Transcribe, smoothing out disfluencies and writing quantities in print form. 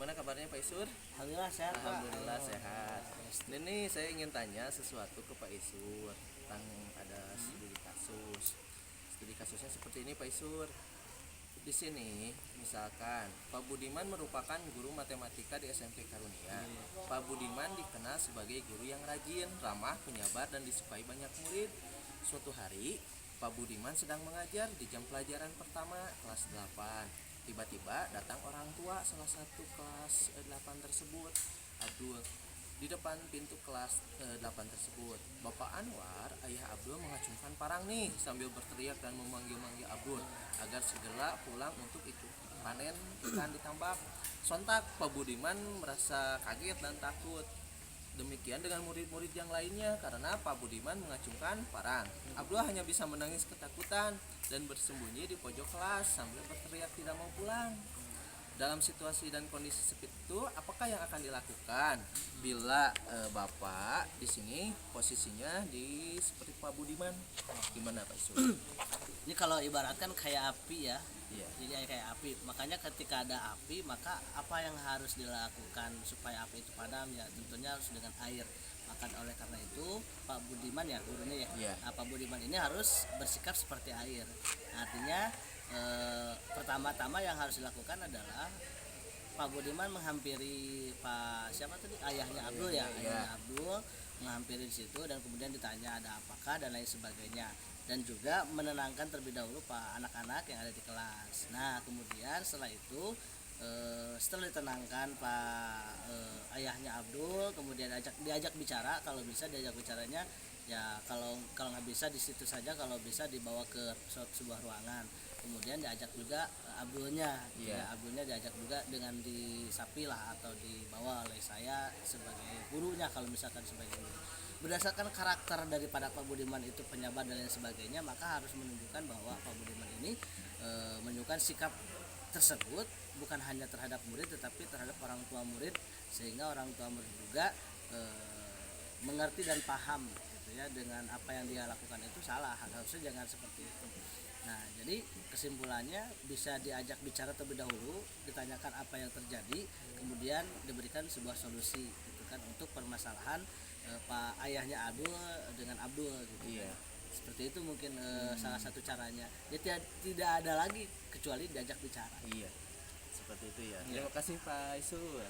Gimana kabarnya Pak Isur? Alhamdulillah sehat, Pak. Alhamdulillah sehat. Ini saya ingin tanya sesuatu ke Pak Isur tentang ada studi kasus. Studi kasusnya seperti ini Pak Isur. Di sini misalkan Pak Budiman merupakan guru matematika di SMP Karunia. Pak Budiman dikenal sebagai guru yang rajin, ramah, penyabar dan disukai banyak murid. Suatu hari Pak Budiman sedang mengajar di jam pelajaran pertama kelas 8. Tiba-tiba datang orang tua salah satu kelas 8 tersebut, Abdul. Di depan pintu kelas 8 tersebut, Bapak Anwar, ayah Abdul mengacungkan parang nih sambil berteriak dan memanggil-manggil Abdul agar segera pulang untuk ikut panen ikan di tambak. Sontak Pak Budiman merasa kaget dan takut. Demikian dengan murid-murid yang lainnya karena Pak Budiman mengacungkan parang. Abdul hanya bisa menangis ketakutan dan bersembunyi di pojok kelas sambil berteriak tidak mau pulang. Dalam situasi dan kondisi seperti itu, apakah yang akan dilakukan bila Bapak di sini posisinya di seperti Pak Budiman? Gimana Pak Isul? Ini kalau ibaratkan kayak api ya. Iya. Jadi kayak api. Makanya ketika ada api, maka apa yang harus dilakukan supaya api itu padam ya tentunya harus dengan air. Maka oleh karena itu Pak Budiman ya gurunya ya. Iya. Nah, Pak Budiman ini harus bersikap seperti air. Artinya pertama-tama yang harus dilakukan adalah Pak Budiman menghampiri Pak siapa tadi ayahnya Abdul ya, ayahnya Abdul menghampiri di situ dan kemudian ditanya ada apakah dan lain sebagainya dan juga menenangkan terlebih dahulu Pak anak-anak yang ada di kelas. Nah kemudian setelah itu setelah ditenangkan Pak ayahnya Abdul kemudian diajak bicara, kalau bisa diajak bicaranya ya kalau nggak bisa di situ saja, kalau bisa dibawa ke sebuah ruangan. Kemudian diajak juga Abdulnya, ya, Abdulnya diajak juga dengan disapi lah atau dibawa oleh saya sebagai gurunya kalau misalkan sebagai guru. Berdasarkan karakter daripada Pak Budiman itu penyabar dan lain sebagainya, maka harus menunjukkan bahwa Pak Budiman ini menunjukkan sikap tersebut bukan hanya terhadap murid tetapi terhadap orang tua murid, sehingga orang tua murid juga mengerti dan paham gitu ya dengan apa yang dia lakukan itu salah, harusnya jangan seperti itu. Nah, jadi kesimpulannya bisa diajak bicara terlebih dahulu, ditanyakan apa yang terjadi, kemudian diberikan sebuah solusi gitu kan untuk permasalahan Pak ayahnya Abdul dengan Abdul gitu. Iya. Seperti itu mungkin salah satu caranya. Ya tidak ada lagi kecuali diajak bicara. Iya. Seperti itu ya. Terima kasih Pak Isur.